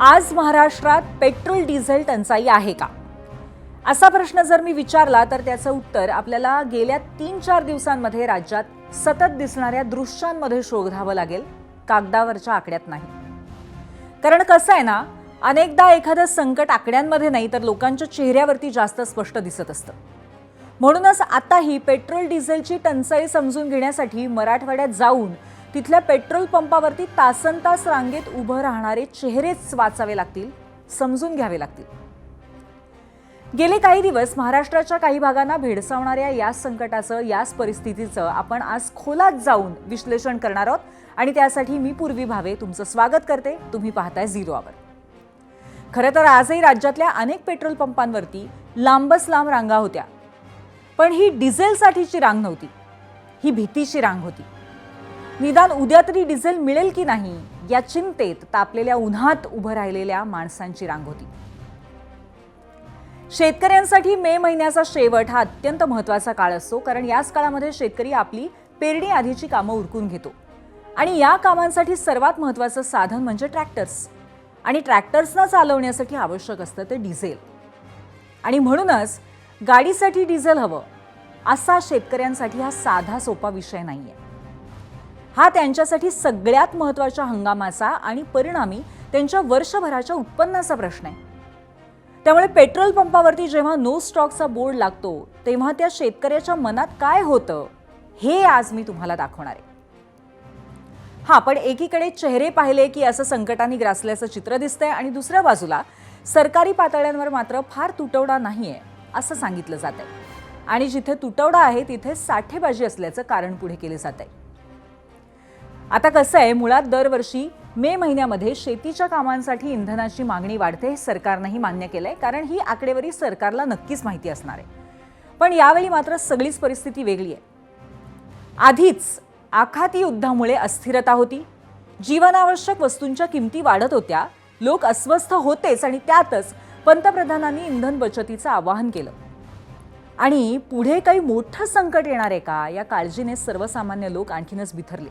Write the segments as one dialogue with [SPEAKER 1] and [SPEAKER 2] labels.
[SPEAKER 1] आज महाराष्ट्रात petrol diesel टंचाई आहे का, असा प्रश्न जर मी विचारला तर त्याचं उत्तर आपल्याला गेल्या 3-4 दिवसांमध्ये राज्यात सतत दिसणाऱ्या दृश्यांमध्ये शोधावं लागेल, कागदावरच्या आकड्यात नाही. कारण कसं आहे ना, अनेकदा एखादं संकट आकड्यांमध्ये नाही तर लोकांच्या चेहऱ्यावरती जास्त स्पष्ट दिसत असतं. म्हणूनच आताही पेट्रोल डिझेलची टंचाई समजून घेण्यासाठी मराठवाड्यात जाऊन तिथल्या पेट्रोल पंपावरती तासनतास रांगेत उभं राहणारे चेहरेच वाचावे लागतील, समजून घ्यावे लागतील. गेले काही दिवस महाराष्ट्राच्या काही भागांना भेडसावणाऱ्या या संकटाचं, याच परिस्थितीचं आपण आज खोलात जाऊन विश्लेषण करणार आहोत आणि त्यासाठी मी पूर्वी भावे तुमचं स्वागत करते. तुम्ही पाहताय झिरो आवर. खरं तर आजही राज्यातल्या अनेक पेट्रोल पंपांवरती लांबच लांब रांगा होत्या, पण ही डिझेलसाठीची रांग नव्हती, ही भीतीची रांग होती. निदान उद्या तरी डिझेल मिळेल की नाही या चिंतेत तापलेल्या उन्हात उभं राहिलेल्या माणसांची रांग होती. शेतकऱ्यांसाठी मे महिन्याचा शेवट हा अत्यंत महत्त्वाचा काळ असतो, कारण याच काळामध्ये शेतकरी आपली पेरणी आधीची कामं उरकून घेतो आणि या कामांसाठी सर्वात महत्त्वाचं साधन म्हणजे ट्रॅक्टर्स, आणि ट्रॅक्टर्सना चालवण्यासाठी आवश्यक असतं ते डिझेल. आणि म्हणूनच गाडीसाठी डिझेल हवं असा शेतकऱ्यांसाठी हा साधा सोपा विषय नाहीये. हा त्यांच्यासाठी सगळ्यात महत्त्वाच्या हंगामाचा आणि परिणामी त्यांच्या वर्षभराच्या उत्पन्नाचा प्रश्न आहे. त्यामुळे पेट्रोल पंपावरती जेव्हा नो स्टॉकचा बोर्ड लागतो तेव्हा त्या शेतकऱ्याच्या मनात काय होतं हे आज मी तुम्हाला दाखवणार आहे. पण एकीकडे चेहरे पाहिले की असं संकटाने ग्रासल्याचं चित्र दिसतंय आणि दुसऱ्या बाजूला सरकारी पातळ्यांवर मात्र फार तुटवडा नाहीये असं सांगितलं जात आहे, आणि जिथे तुटवडा आहे तिथे साठेबाजी असल्याचं कारण पुढे केले जात आहे. आता कसं आहे, मुळात दरवर्षी मे महिन्यामध्ये शेतीच्या कामांसाठी इंधनाची मागणी वाढते हे सरकारनंही मान्य केलंय, कारण ही आकडेवारी सरकारला नक्कीच माहिती असणार आहे. पण यावेळी मात्र सगळीच परिस्थिती वेगळी आहे. आधीच आखाती युद्धामुळे अस्थिरता होती, जीवनावश्यक वस्तूंच्या किमती वाढत होत्या, लोक अस्वस्थ होतेच आणि त्यातच पंतप्रधानांनी इंधन बचतीचं आवाहन केलं. आणि पुढे काही मोठं संकट येणार आहे का या काळजीने सर्वसामान्य लोक आणखीनच बिथरले.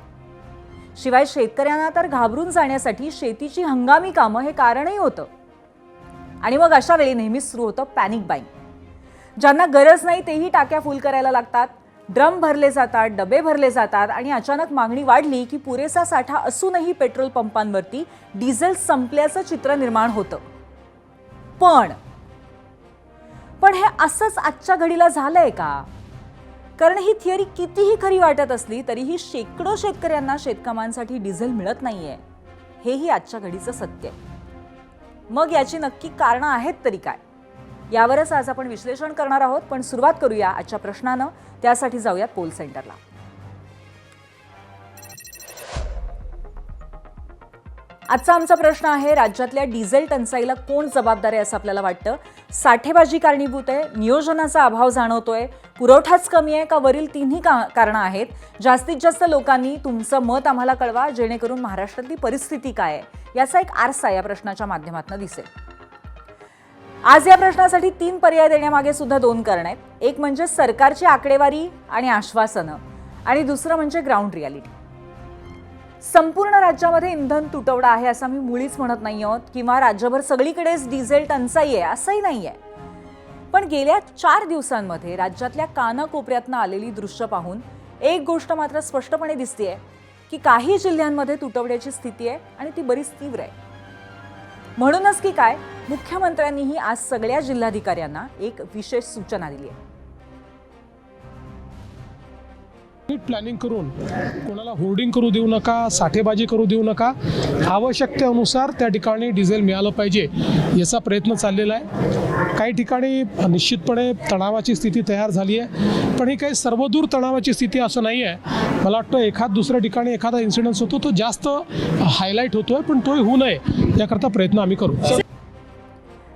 [SPEAKER 1] शिवाय शेतकऱ्यांना तर घाबरून जाण्यासाठी शेतीची हंगामी कामं हे कारणही होतं. आणि मग अशा वेळी नेहमीच सुरू होतं पॅनिक बाईंग. ज्यांना गरज नाही तेही टाक्या फुल करायला लागतात, ड्रम भरले जातात, डबे भरले जातात आणि अचानक मागणी वाढली की पुरेसा साठा असूनही पेट्रोल पंपांवरती डिझेल संपल्याचं चित्र निर्माण होतं. पण हे असंच आजच्या घडीला झालंय का? कारण ही थिअरी कितीही खरी वाटत असली तरीही शेकडो शेतकऱ्यांना शेतकामांसाठी डिझेल मिळत नाहीये, हेही आजच्या घडीचं सत्य आहे. मग याची नक्की कारणं आहेत तरी काय, यावरच आज आपण विश्लेषण करणार आहोत. पण सुरुवात करूया आजच्या प्रश्नानं. त्यासाठी जाऊयात पोल सेंटरला. आजचा आमचा प्रश्न आहे, राज्यातल्या डिझेल टंचाईला कोण जबाबदार आहे असं आपल्याला वाटतं? साठेबाजी कारणीभूत आहे, नियोजनाचा अभाव जाणवतोय, पुरवठाच कमी आहे, का वरील तिन्ही कारणं आहेत? जास्तीत जास्त लोकांनी तुमचं मत आम्हाला कळवा, जेणेकरून महाराष्ट्रातली परिस्थिती काय आहे याचा एक आरसा या प्रश्नाच्या माध्यमातून दिसेल. आज या प्रश्नासाठी 3 पर्याय देण्यामागे सुद्धा 2 कारणं आहेत. एक म्हणजे सरकारची आकडेवारी आणि आश्वासनं, आणि दुसरं म्हणजे ग्राउंड रियालिटी. संपूर्ण राज्यामध्ये इंधन तुटवडा आहे असं मी मुळीच म्हणत नाही आहोत, किंवा राज्यभर सगळीकडेच डिझेल टंचाई आहे असंही नाही आहे. पण गेल्या 4 दिवसांमध्ये राज्यातल्या कानाकोपऱ्यातनं आलेली दृश्य पाहून एक गोष्ट मात्र स्पष्टपणे दिसतेय की काही जिल्ह्यांमध्ये तुटवड्याची स्थिती आहे आणि ती बरीच तीव्र आहे. म्हणूनच की काय, मुख्यमंत्र्यांनीही आज सगळ्या जिल्हाधिकाऱ्यांना एक विशेष सूचना दिली आहे.
[SPEAKER 2] प्लॅनिंग करून कोणाला होर्डिंग करू देऊ नका, साठेबाजी करू देऊ नका. आवश्यकतेनुसार त्या ठिकाणी डिझेल मिळालं पाहिजे याचा प्रयत्न चाललेला आहे. काही ठिकाणी निश्चितपणे तणावाची स्थिती तयार झाली आहे, पण ही काही सर्वदूर तणावाची स्थिती असं नाही आहे. मला वाटतं एखाद दुसऱ्या ठिकाणी एखादा इन्सिडेंट होतो तो जास्त हायलाईट होतोय, पण तोही होऊ नये याकरता प्रयत्न आम्ही करू.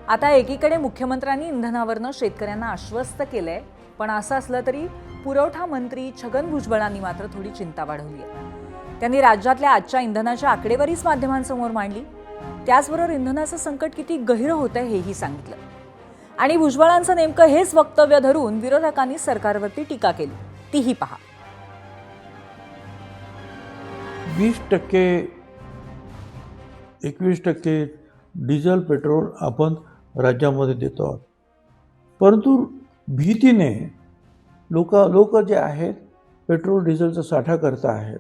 [SPEAKER 1] आता एकीकडे मुख्यमंत्र्यांनी इंधनावरनं शेतकऱ्यांना आश्वस्त केलंय, पण असं असलं तरी पुरवठा मंत्री छगन भुजबळांनी मात्र थोडी चिंता वाढवली आहे. त्यांनी राज्यातल्या आजच्या इंधनाच्या आकडेवारीच माध्यमांसमोर मांडली. त्याचबरोबर इंधनाचं संकट किती गहिरं होतंय हेही सांगितलं. आणि भुजबळांचं नेमकं हेच वक्तव्य धरून विरोधकांनी सरकारवरती टीका केली, तीही पहा.
[SPEAKER 3] 20% 21% डिझेल पेट्रोल आपण राज्यामध्ये देतो आहोत. परंतु भीतीने लोक जे आहेत पेट्रोल डिझेलचा साठा करत आहेत,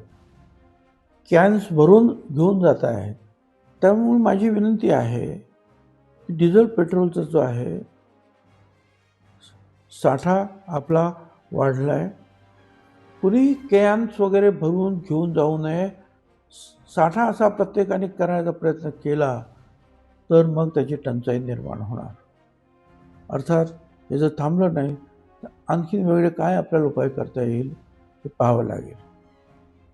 [SPEAKER 3] कॅन्स भरून घेऊन जात आहेत. त्यामुळे माझी विनंती आहे की डिझेल पेट्रोलचा जो आहे साठा आपला वाढला आहे. कुणी कॅन्स वगैरे भरून घेऊन जाऊ नये. साठा असा प्रत्येकाने करायचा प्रयत्न केला तर मग त्याची टंचाई निर्माण होणार. अर्थात हे जर थांबलं नाही तर आणखीन वेगळे काय आपल्याला उपाय करता येईल हे पाहावं लागेल.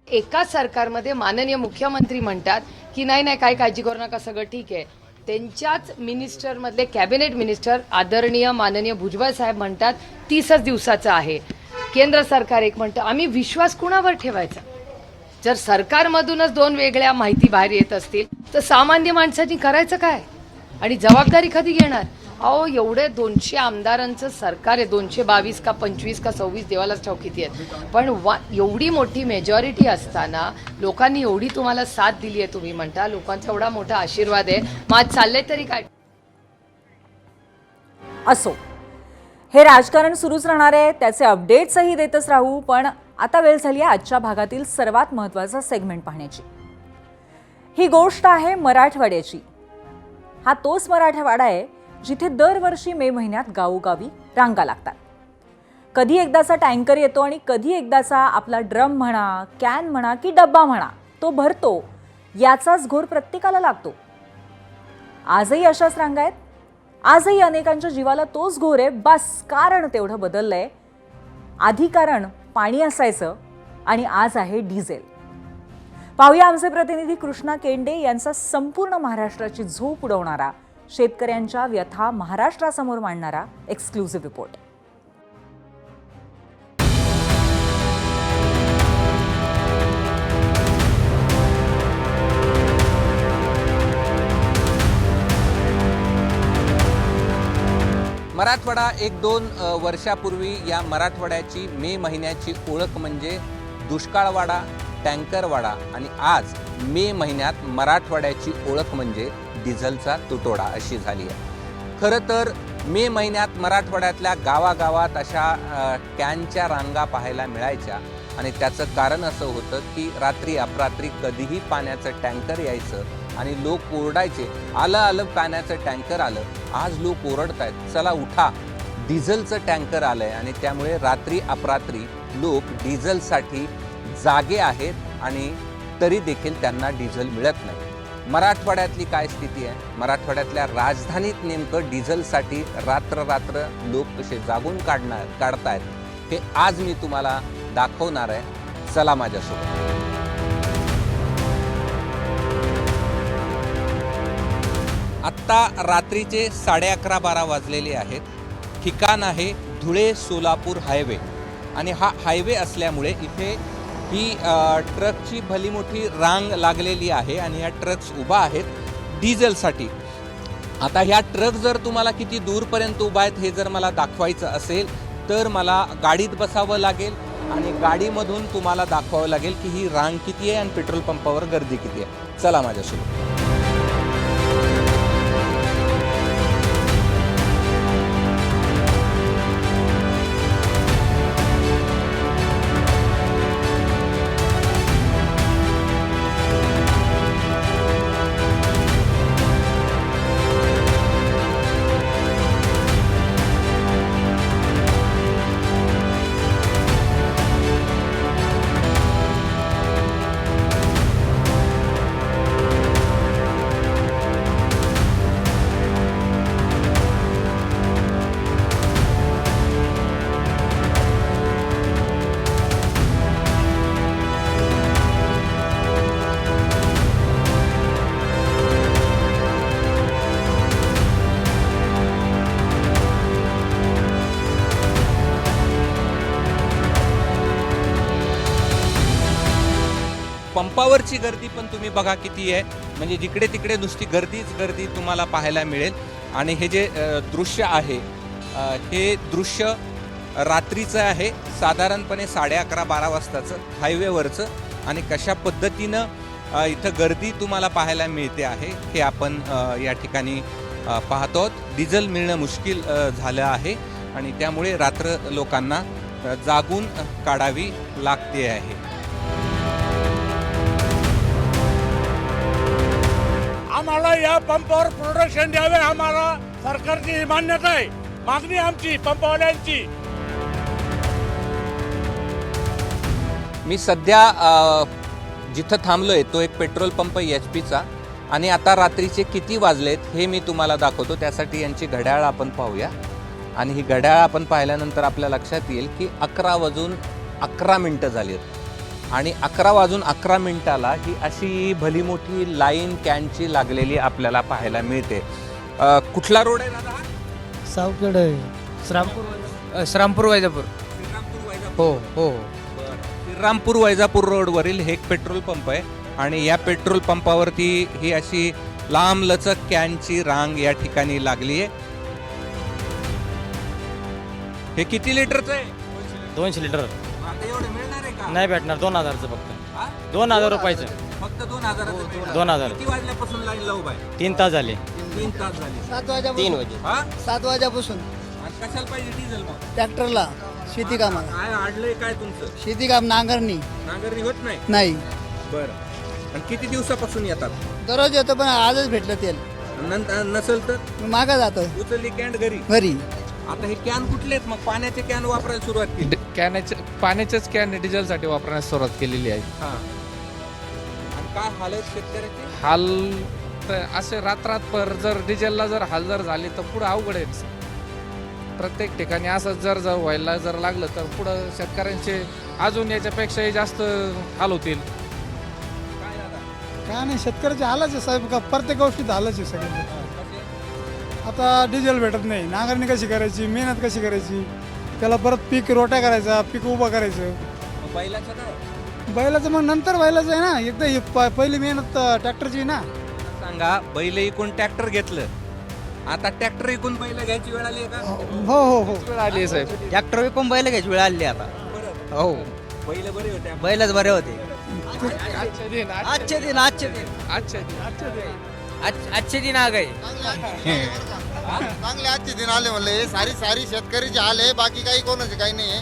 [SPEAKER 4] एका सरकारमध्ये माननीय मुख्यमंत्री म्हणतात की नाही काय काळजी करू नका, सगळं ठीक आहे. त्यांच्याच मिनिस्टरमधले कॅबिनेट मिनिस्टर आदरणीय माननीय भुजबळ साहेब म्हणतात 30च दिवसाचं आहे. केंद्र सरकार एक म्हणतं. आम्ही विश्वास कुणावर ठेवायचा? जर सरकारमधूनच दोन वेगळ्या माहिती बाहेर येत असतील तर सामान्य माणसांनी करायचं काय आणि जबाबदारी कधी घेणार? अहो, एवढे 200 आमदारांचं सरकार आहे, 222 का 25 का 26 देवालाच ठाऊक किती आहेत. पण एवढी मोठी मेजॉरिटी असताना लोकांनी एवढी तुम्हाला साथ दिली आहे, तुम्ही म्हणता लोकांचा एवढा मोठा आशीर्वाद आहे, मग चाललंय तरी काय?
[SPEAKER 1] असो, हे राजकारण सुरूच राहणार आहे, त्याचे अपडेट्सही देतच राहू. पण आता वेळ झाली आहे आजच्या भागातील सर्वात महत्त्वाचा सेगमेंट पाहण्याची. ही गोष्ट आहे मराठवाड्याची. हा तोच मराठवाडा आहे जिथे दरवर्षी मे महिन्यात गावोगावी रांगा लागतात. कधी एकदाचा टँकर येतो आणि कधी एकदाचा आपला ड्रम म्हणा, कॅन म्हणा की डब्बा म्हणा तो भरतो. याचाच घोर प्रत्येकाला लागतो. आजही अशाच रांगा आहेत. आजही अनेकांच्या जीवाला तोच घोर आहे. बस कारण तेवढं बदललंय. आधी कारण पाणी असायचं आणि आज आहे डिझेल. पाहूया आमचे प्रतिनिधी कृष्णा केंडे यांचा संपूर्ण महाराष्ट्राची झोप उडवणारा, शेतकऱ्यांच्या व्यथा महाराष्ट्रासमोर मांडणारा एक्सक्लुझिव्ह रिपोर्ट.
[SPEAKER 5] मराठवाडा 1-2 वर्षापूर्वी या मराठवाड्याची मे महिन्याची ओळख म्हणजे दुष्काळवाडा, टँकरवाडा आणि आज मे महिन्यात मराठवाड्याची ओळख म्हणजे डिझेलचा तुटवडा अशी झाली आहे. खरं तर मे महिन्यात मराठवाड्यातल्या गावागावात अशा कॅनच्या रांगा पाहायला मिळायच्या आणि त्याचं कारण असं होतं की रात्री अपरात्री कधीही पाण्याचं टँकर यायचं आणि लोक ओरडायचे, आलं पाण्याचं टँकर आलं. आज लोक ओरडत आहेत, चला उठा, डिझेलचं टँकर आलंय. आणि त्यामुळे रात्री अपरात्री लोक डिझेलसाठी जागे आहेत आणि तरी देखील त्यांना डिझेल मिळत नाही. मराठवाड्यातली काय स्थिती आहे? मराठवाड्यातल्या राजधानीत नेमकं डिझेलसाठी रात्र लोक कसे जागून काढतायत हे आज मी तुम्हाला दाखवणार आहे. चला माझ्यासोबत. आत्ता रात्रीचे 11:30-12 वाजलेले आहेत. ठिकाण आहे धुळे सोलापूर हायवे आणि हा हायवे असल्यामुळे इथे ही ट्रकची भली मोठी रांग लागलेली आहे आणि ह्या ट्रक्स उभा आहेत डिझेलसाठी. आता ह्या ट्रक जर तुम्हाला किती दूरपर्यंत उभा आहेत हे जर मला दाखवायचं असेल तर मला गाडीत बसावं लागेल आणि गाडीमधून तुम्हाला दाखवावं लागेल की ही रांग किती आहे आणि पेट्रोल पंपावर गर्दी किती आहे. चला माझ्यासोबत. पंपावरची गर्दी पण तुम्ही बघा किती आहे. म्हणजे जिकडे तिकडे नुसती गर्दी तुम्हाला पाहायला मिळेल. आणि हे जे दृश्य आहे हे दृश्य रात्रीचं आहे, साधारणपणे 11:30-12 वाजताचं हायवेवरचं. आणि कशा पद्धतीनं इथं गर्दी तुम्हाला पाहायला मिळते आहे हे आपण या ठिकाणी पाहतो आहोत. डिझेल मिळणं मुश्किल झालं आहे आणि त्यामुळे रात्र लोकांना जागून काढावी लागते आहे.
[SPEAKER 6] आम्हाला या पंपावर प्रोडक्शन द्यावे, आम्हाला सरकारची मान्यता आहे, मागणी आमची पंपवाल्यांची.
[SPEAKER 5] मी सध्या जिथं थांबलोय तो एक पेट्रोल पंप HP चा आणि आता रात्रीचे किती वाजलेत हे मी तुम्हाला दाखवतो. त्यासाठी यांची घड्याळ आपण पाहूया आणि ही घड्याळ आपण पाहिल्यानंतर आपल्या लक्षात येईल की 11:11 झाली आहेत आणि 11:11 ही अशी भली मोठी लाईन कॅनची लागलेली आपल्याला पाहायला मिळते. कुठला रोड आहे दादा हा?
[SPEAKER 7] सावखेड आहे, श्रामपूर वैजापूर.
[SPEAKER 5] श्रीरामपूर वैजापूर.
[SPEAKER 7] हो हो.
[SPEAKER 5] श्रीरामपूर वैजापूर रोडवरील हे एक पेट्रोल पंप आहे आणि या पेट्रोल पंपावरती ही अशी लांब लचक कॅनची रांग या ठिकाणी लागली आहे. हे किती लिटरचं आहे?
[SPEAKER 7] 200 लिटर
[SPEAKER 5] आता एवढं मिळणार आहे का?
[SPEAKER 7] नाही भेटणार, 2000चं फक्त.
[SPEAKER 5] हा?
[SPEAKER 7] 2000 रुपयाचं.
[SPEAKER 5] फक्त 2000चं मिळणार.
[SPEAKER 7] 2000.
[SPEAKER 5] किती वाजल्यापासून लाईन लावू बाय?
[SPEAKER 7] 3 तास झाले.
[SPEAKER 5] 3 तास झाले.
[SPEAKER 8] 7 वाजल्यापासून.
[SPEAKER 7] 3 वाजे.
[SPEAKER 5] हा?
[SPEAKER 8] 7 वाजल्यापासून
[SPEAKER 5] आणि कशाला पाहिजे डिझेल मग?
[SPEAKER 8] ट्रॅक्टरला शेती कामाला.
[SPEAKER 5] काय अडलंय काय तुमचं?
[SPEAKER 8] शेती काम नांगरणी
[SPEAKER 5] नांगरणी होत नाही?
[SPEAKER 8] नाही.
[SPEAKER 5] बरं. आणि किती दिवसापासून येतात?
[SPEAKER 8] दररोज येतो पण आजच भेटलं तेल.
[SPEAKER 5] नंतर नसेल तर
[SPEAKER 8] मी मागं जातो
[SPEAKER 5] उचलली कॅन घरी.
[SPEAKER 8] घरी.
[SPEAKER 5] आता हे कॅन कुठले आहेत मग? पाण्याचे कॅन वापरायला सुरुवात केली.
[SPEAKER 9] पाण्याच्याच कॅन डिझेलसाठी वापरण्यास सुरुवात केलेली आहे.
[SPEAKER 5] हा. आणि काय हाल आहेत शेतकऱ्याचे?
[SPEAKER 9] हाल तर असे रात्रातभर जर डिझेलला जर हाल जर झाले तर पुढं अवघड आहे. प्रत्येक ठिकाणी असं जर व्हायला जर लागलं तर पुढं शेतकऱ्यांचे अजून याच्यापेक्षाही जास्त हाल होतील.
[SPEAKER 5] काय दादा?
[SPEAKER 10] काय नाही, शेतकऱ्याचे हालच आहे साहेब, का प्रत्येक गोष्टीत हालच आहे सगळ्यांचे. आता डिझेल भेटत नाही, नांगरणी कशी करायची, मेहनत कशी करायची, त्याला परत पीक रोट्या करायचा, पीक उभं करायचं.
[SPEAKER 5] मग बैलाचं काय?
[SPEAKER 10] बैलाचं मग नंतर बैलाचं आहे ना, एकदा ही पहिली मेहनत ट्रॅक्टरची आहे ना.
[SPEAKER 5] सांगा, बैल इकून ट्रॅक्टर घेतलं, आता ट्रॅक्टर इकून बैल घ्यायची वेळ आली आहे का?
[SPEAKER 10] हो हो हो.
[SPEAKER 9] वेळ आली आहे साहेब.
[SPEAKER 7] ट्रॅक्टर विकून बैल घ्यायची वेळ आली आता. हो,
[SPEAKER 5] बैल बरे होते.
[SPEAKER 7] बैलच बरे होते.
[SPEAKER 9] आजचे दिन
[SPEAKER 7] आजचे दिन आजचे दिन आजचे दिन आ गए.
[SPEAKER 11] चांगले आजचे दिन आले म्हणले. सारी शेतकरीचे आले, बाकी काही कोणाचे काही नाही.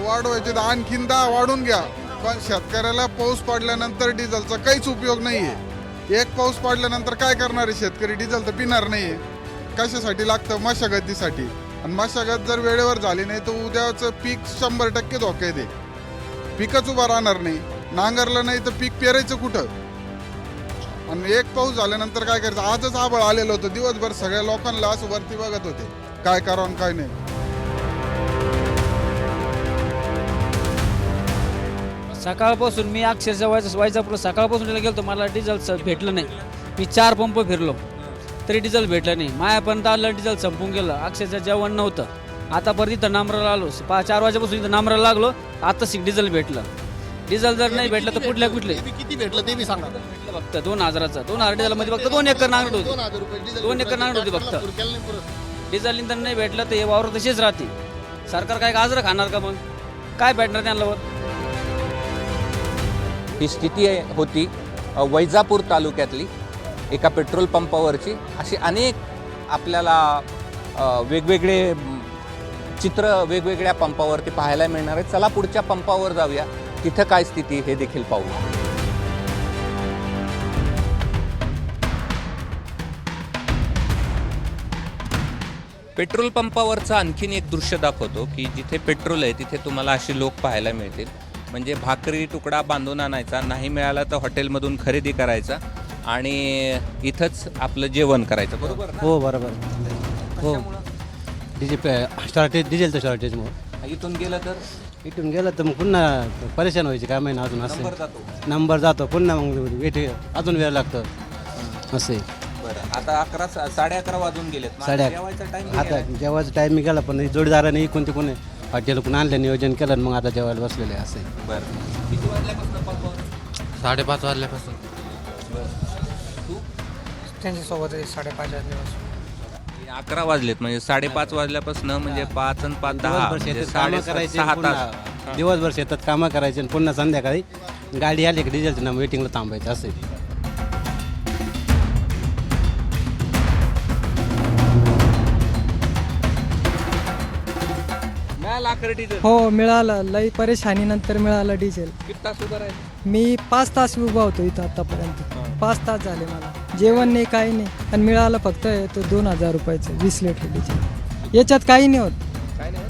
[SPEAKER 12] वाढवायचे तर आणखीन 10 वाढून घ्या, पण शेतकऱ्याला पाऊस पडल्यानंतर डिझेलचा काहीच उपयोग नाहीये. एक पाऊस पडल्यानंतर काय करणार आहे शेतकरी? डिझेल तर पिणार नाहीये. कशासाठी लागतं? मशागतीसाठी. आणि मशागत जर वेळेवर झाली नाही तर उद्याचं पीक 100% धोक्यात आहे. पिकच उभा राहणार नाही. नांगरलं नाही तर पीक पेरायचं कुठं? आणि एक पाऊस झाल्यानंतर काय करायचं? आजच आबळ आलेलं होतं, दिवसभर सगळ्या लोकांना असं वरती बघत होते काय करावं आणि काय नाही.
[SPEAKER 7] सकाळपासून मी अक्षरशः वैजापूर सकाळपासून गेलो, मला डिझेल भेटलं नाही. मी 4 पंप फिरलो तरी डिझेल भेटलं नाही. मायापर्यंत आलं, डिझेल संपून गेलं. अक्षरशः जेवण नव्हतं. आता परत इथं नांबराला आलो, 4 वाजेपासून इथं नांबराला लागलो. आता डिझेल भेटलं. डिझेल जर नाही भेटलं तर कुठले
[SPEAKER 11] किती भेटलं ते बी सांगा.
[SPEAKER 7] फक्त 2000चं 2000 डिझेलमध्ये फक्त 2 एकर नांगरट होती.
[SPEAKER 11] 2000 रुपये
[SPEAKER 7] 2 एकर नांगरट होती फक्त. डिझेल इंधन नाही भेटलं तर हे वावर तसेच राहते. सरकार काय गाजरं खाणार का? मग काय भेटणार त्यांना?
[SPEAKER 5] ही स्थिती होती वैजापूर तालुक्यातली एका पेट्रोल पंपावरची. अशी अनेक आपल्याला वेगवेगळे चित्र वेगवेगळ्या पंपावरती पाहायला मिळणार आहे. चला पुढच्या पंपावर जाऊया, तिथं काय स्थिती हे देखील पाहूया. पेट्रोल पंपावरचं आणखीन एक दृश्य दाखवतो की जिथे पेट्रोल आहे तिथे तुम्हाला असे लोक पाहायला मिळतील. म्हणजे भाकरी तुकडा बांधून आणायचा, नाही मिळाला तर हॉटेलमधून खरेदी करायचा आणि इथंच आपलं जेवण करायचं. बरोबर ना?
[SPEAKER 7] हो बरोबर. हो, डिझेलचं शॉर्टेजमुळे.
[SPEAKER 5] इथून गेलं तर
[SPEAKER 7] इथून गेलं तर मग पुन्हा परेशान व्हायची काय महिना अजून. असं
[SPEAKER 5] नंबर जातो.
[SPEAKER 7] नंबर जातो पुन्हा, मग वेट अजून वेळ लागतं असं.
[SPEAKER 5] बरं, आता 11:30 वाजून गेलेत. मग आता जेवायचा टाइम
[SPEAKER 7] आता जेवायचा टाईम मी गेला, पण जोडीदाराने इकून तिकून हॉटेलकडून आणलं, नियोजन केलं, मग आता जेवायला बसलेले असं.
[SPEAKER 5] बरं, किती वाजल्यापासून पंपावर?
[SPEAKER 9] 5:30 वाजल्यापासून.
[SPEAKER 5] तू
[SPEAKER 10] त्यांच्यासोबत 5:30 वाजल्यापासून.
[SPEAKER 5] 11 वाजलेत म्हणजे 5:30 वाजल्यापासून म्हणजे 5 आणि 5 10 म्हणजे 6.5 तास.
[SPEAKER 7] दिवसभर शेतात कामं करायचे आणि पुन्हा संध्याकाळी गाडी आली की डिझेलच्या नाव वेटिंगला थांबायचं असं आहे.
[SPEAKER 8] हो मिळालं, लई परेशानीनंतर मिळालं डिझेल.
[SPEAKER 5] किती तास उभं राहिले?
[SPEAKER 8] मी 5 तास उभा होतो इथं आतापर्यंत. 5 तास झाले मला, जेवण नाही काही नाही, आणि मिळालं फक्त तो 2,000 रुपयाचं 20 लिटर डिझेल. याच्यात काही नाही होत,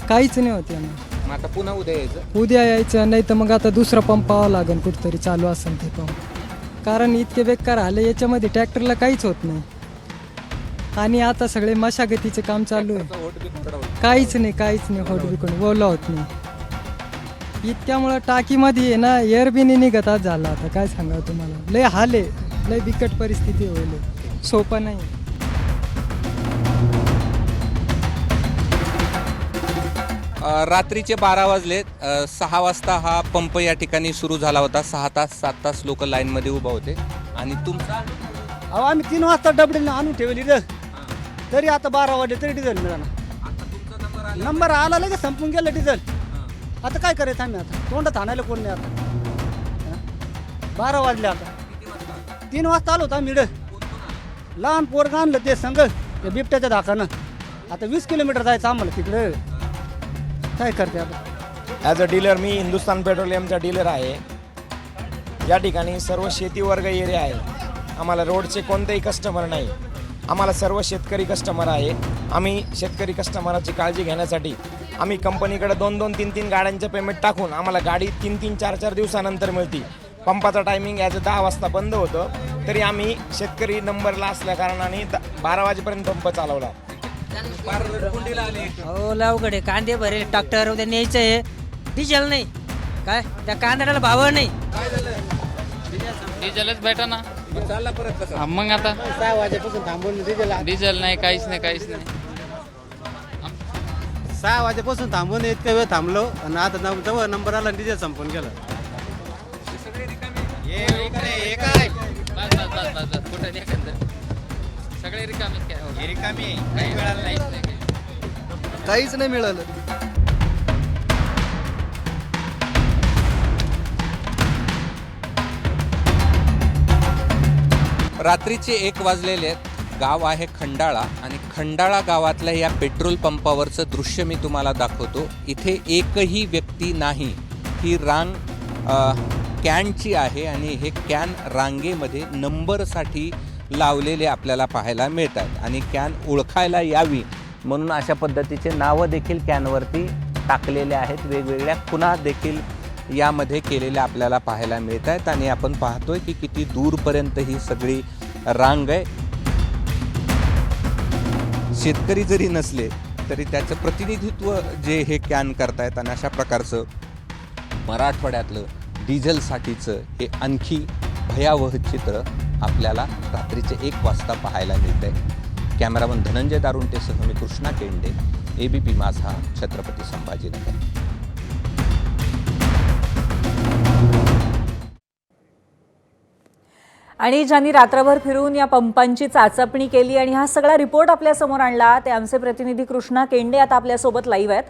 [SPEAKER 8] काहीच नाही होत यांना.
[SPEAKER 5] मग आता पुन्हा उद्या यायचं.
[SPEAKER 8] उद्या यायचं, नाही तर मग आता दुसरा पंप पाहावं लागेल कुठंतरी चालू असेल ते पंप, कारण इतके बेकार आले याच्यामध्ये ट्रॅक्टरला काहीच होत नाही. आणि आता सगळे मशागतीचे काम चालू आहे, काहीच नाही होट बिकून ओला होत नाही. इतक्यामुळं टाकीमध्ये आहे ना एअर बी नाही निघत आज झाला. आता काय सांगावं तुम्हाला, लय हाल आहे, लय बिकट परिस्थिती होईल, सोपं नाही.
[SPEAKER 5] रात्रीचे 12 वाजलेत. 6 वाजता हा पंप या ठिकाणी सुरू झाला होता. 6 तास 7 तास लोक लाईनमध्ये उभा होते. आणि तुमचा
[SPEAKER 8] अहो आम्ही 3 वाजता डबडीने आणून ठेवली तरी आता 12 वाजले तरी डिझेल मिळाला. नंबर आला लगेच संपून गेलं डिझेल. आता काय करायचं आम्ही, आता तोंडात आणायला कोण नाही. आता 12 वाजले, आता 3 वाजता आलो होतो आम्ही. लहान पोरगं आणलं ते संघ ते बिबट्याच्या धाकानं. आता 20 किलोमीटर जायचं आम्हाला तिकडे, काय करते आता.
[SPEAKER 13] ॲज अ डीलर मी हिंदुस्तान पेट्रोलियमचा डीलर आहे. या ठिकाणी सर्व शेतीवर्ग एरिया आहे. आम्हाला रोडचे कोणतेही कस्टमर नाही, आम्हाला सर्व शेतकरी कस्टमर आहे. आम्ही शेतकरी कस्टमराची काळजी घेण्यासाठी आम्ही कंपनीकडे 2-2, 3-3 गाड्यांचं पेमेंट टाकून आम्हाला गाडी 3-3, 4-4 दिवसानंतर मिळते. पंपाचा टायमिंग ॲज 10 वाजता बंद होतं, तरी आम्ही शेतकरी नंबरला असल्या कारणाने 12 वाजेपर्यंत पंप चालवला.
[SPEAKER 7] हो लावकडे कांदे भरेल ट्रॅक्टर उद्या न्यायचं आहे, डिझेल नाही. काय त्या कांद्याला भाव नाही,
[SPEAKER 9] डिझेलच भेटा ना.
[SPEAKER 5] चालला परत कसं?
[SPEAKER 9] मग आता
[SPEAKER 8] 6 वाजेपासून थांबून
[SPEAKER 9] डिझेल नाही, काहीच नाही.
[SPEAKER 7] 6 वाजेपासून थांबून इतका वेळ थांबलो आणि आता जवळ नंबर आला डिझेल संपून गेलं.
[SPEAKER 9] कुठे सगळे रिकामी काही मिळालं नाही.
[SPEAKER 8] काहीच नाही मिळालं.
[SPEAKER 5] रात्रीचे 1 वाजलेले आहेत. गाव आहे खंडाळा आणि खंडाळा गावातल्या या पेट्रोल पंपावरचं दृश्य मी तुम्हाला दाखवतो. इथे एकही व्यक्ती नाही. ही रांग कॅनची आहे आणि हे कॅन रांगेमध्ये नंबरसाठी लावलेले आपल्याला पाहायला मिळतात. आणि कॅन ओळखायला यावी म्हणून अशा पद्धतीचे नावं देखील कॅनवरती टाकलेले आहेत. वेगवेगळ्या खुणा देखील यामध्ये केलेल्या आपल्याला पाहायला मिळत आहेत. आणि आपण पाहतोय की किती दूरपर्यंत ही सगळी रांग आहे. शेतकरी जरी नसले तरी त्याचं प्रतिनिधित्व जे हे कॅन करतायत. आणि अशा प्रकारचं मराठवाड्यातलं डिझेलसाठीचं हे आणखी भयावह चित्र आपल्याला रात्रीचे 1 वाजता पाहायला मिळत आहे. कॅमेरामन धनंजय दारुंटेसह मी कृष्णा केंडे, ABP माझा, छत्रपती संभाजीनगर.
[SPEAKER 1] आणि ज्यांनी रात्रभर फिरून या पंपांची चाचपणी केली आणि हा सगळा रिपोर्ट आपल्यासमोर आणला ते आमचे प्रतिनिधी कृष्णा केंडे आता आपल्यासोबत लाईव्ह आहेत.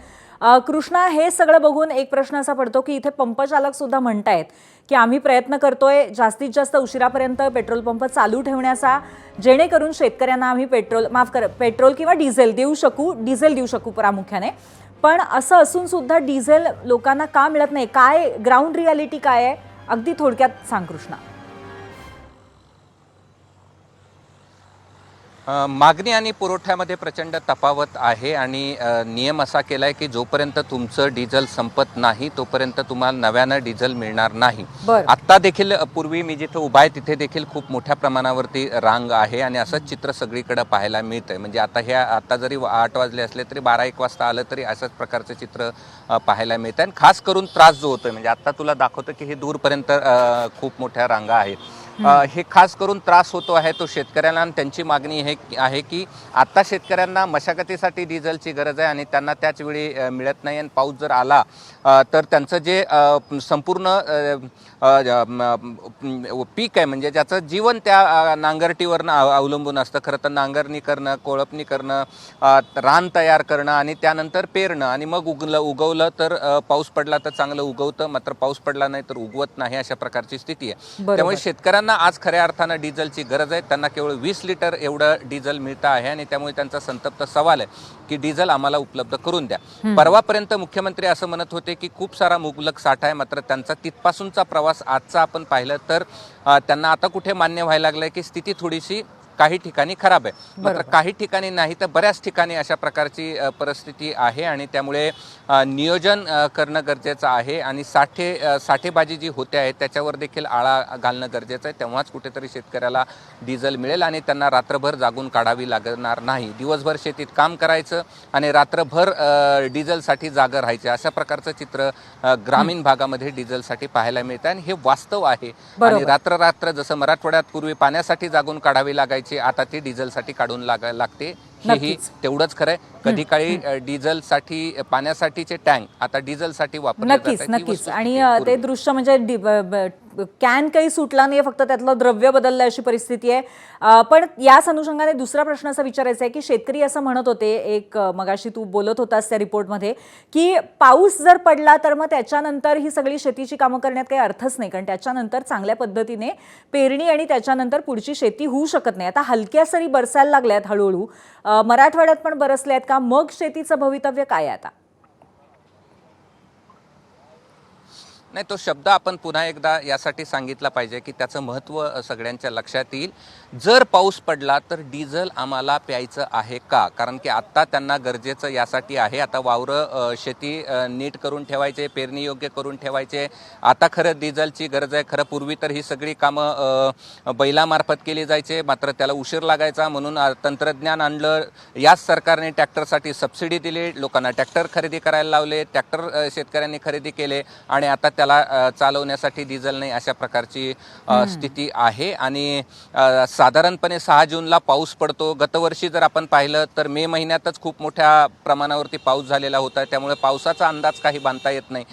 [SPEAKER 1] कृष्णा, हे सगळं बघून एक प्रश्न असा पडतो की इथे पंपचालक सुद्धा म्हणतायत की आम्ही प्रयत्न करतोय जास्तीत जास्त उशिरापर्यंत पेट्रोल पंप चालू ठेवण्याचा, जेणेकरून शेतकऱ्यांना आम्ही पेट्रोल किंवा डिझेल देऊ शकू प्रामुख्याने. पण असं असून सुद्धा डिझेल लोकांना का मिळत नाही? काय ग्राउंड रियालिटी काय आहे? अगदी थोडक्यात सांग कृष्णा.
[SPEAKER 5] मागणी आणि पुरवठ्यामध्ये प्रचंड तफावत आहे. आणि नियम असा केला आहे की जोपर्यंत तुमचं डिझेल संपत नाही तोपर्यंत तुम्हाला नव्यानं डिझेल मिळणार नाही. आत्ता देखील पूर्वी मी जिथे उभा आहे तिथे देखील खूप मोठ्या प्रमाणावरती रांग आहे आणि असंच चित्र सगळीकडे पाहायला मिळतंय. म्हणजे आता जरी 8 वाजले असले तरी 12-1 वाजता आलं तरी असंच प्रकारचं चित्र पाहायला मिळतं. आणि खास करून त्रास जो होतोय, म्हणजे आत्ता तुला दाखवतो की हे दूरपर्यंत खूप मोठ्या रांगा आहेत. हे खास करून त्रास होतो आहे तो शेतकऱ्यांना, आणि त्यांची मागणी हे आहे की आता शेतकऱ्यांना मशागतीसाठी डिझेलची गरज आहे आणि त्यांना त्याच वेळी मिळत नाही, आणि पाऊस जर आला तर त्यांचं जे संपूर्ण पीक आहे म्हणजे ज्याचं जीवन त्या नांगरटीवरनं अवलंबून असतं. खरं तर नांगरणी करणं, कोळपणी करणं, रान तयार करणं आणि त्यानंतर पेरणं आणि मग उगवलं तर पाऊस पडला तर चांगलं उगवतं, मात्र पाऊस पडला नाही तर उगवत नाही, अशा प्रकारची स्थिती आहे. त्यामुळे शेतकऱ्यांना आज खऱ्या अर्थानं डिझेलची गरज आहे. त्यांना केवळ 20 लिटर एवढं डिझेल मिळतं आहे आणि त्यामुळे त्यांचा संतप्त सवाल आहे की डिझेल आम्हाला उपलब्ध करून द्या. परवापर्यंत मुख्यमंत्री असं म्हणत होते की खूप सारा मुबलक साठा आहे, मात्र त्यांचा तिथपासूनचा प्रवास आजचा आपण पाहिलं तर त्यांना आता कुठे मान्य व्हायला लागलंय की स्थिती थोडीशी काही ठिकाणी खराब आहे, मात्र काही ठिकाणी नाही तर बऱ्याच ठिकाणी अशा प्रकारची परिस्थिती आहे आणि त्यामुळे नियोजन करणं गरजेचं आहे आणि साठेबाजी जी होते आहे त्याच्यावर देखील आळा घालणं गरजेचं आहे. तेव्हाच कुठेतरी शेतकऱ्याला डिझेल मिळेल आणि त्यांना रात्रभर जागून काढावी लागणार नाही. दिवसभर शेतीत काम करायचं आणि रात्रभर डिझेलसाठी जागं राहायचं, अशा प्रकारचं चित्र ग्रामीण भागामध्ये डिझेलसाठी पाहायला मिळतं आणि हे वास्तव आहे. आणि रात्र जसं मराठवाड्यात पूर्वी पाण्यासाठी जागून काढावी लागायची, आता ती डिझेलसाठी काढून लागते. हेही तेवढंच खरंय. कधी काळी डिझेलसाठी पाण्यासाठीचे टँक आता डिझेलसाठी वापरले जातात.
[SPEAKER 1] नक्कीच. आणि ते दृश्य म्हणजे कॅन काही सुटला नाही, फक्त त्यातलं द्रव्य बदललं अशी परिस्थिती आहे. पण याच अनुषंगाने दुसरा प्रश्न असा विचारायचा आहे की शेतकरी असं म्हणत होते, एक मगाशी तू बोलत होतास त्या रिपोर्टमध्ये, की पाऊस जर पडला तर मग त्याच्यानंतर ही सगळी शेतीची कामं करण्यात काही अर्थच नाही, कारण त्याच्यानंतर चांगल्या पद्धतीने पेरणी आणि त्याच्यानंतर पुढची शेती होऊ शकत नाही. आता हलक्या सरी बरसायला लागल्यात हळूहळू, मराठवाड्यात पण बरसल्यात का, मग शेतीचं भवितव्य काय आहे आता?
[SPEAKER 5] नाही, तो शब्द आपण पुन्हा एकदा यासाठी सांगितला पाहिजे की त्याचं महत्त्व सगळ्यांच्या लक्षात येईल. जर पाऊस पडला तर डिझेल आम्हाला प्यायचं आहे का? कारण की आत्ता त्यांना गरजेचं यासाठी आहे. आता वावरं शेती नीट करून ठेवायचे, पेरणी योग्य करून ठेवायचे. आता खरं डिझेलची गरज आहे. खरं पूर्वी तर ही सगळी कामं बैलामार्फत केली जायचे, मात्र त्याला उशीर लागायचा, म्हणून तंत्रज्ञान आणलं. याच सरकारने ट्रॅक्टरसाठी सबसिडी दिली, लोकांना ट्रॅक्टर खरेदी करायला लावले, ट्रॅक्टर शेतकऱ्यांनी खरेदी केले आणि आता त्याला चालवण्यासाठी डिझेल नाही, अशा प्रकारची स्थिती आहे. आणि साधारणपणे 6 जूनला पाऊस पडतो. गतवर्षी जर आपण पाहिलं तर मे महिन्यातच खूप मोठ्या प्रमाणावरती पाऊस झालेला होता, त्यामुळे पावसाचा अंदाज काही बांधता येत नाही.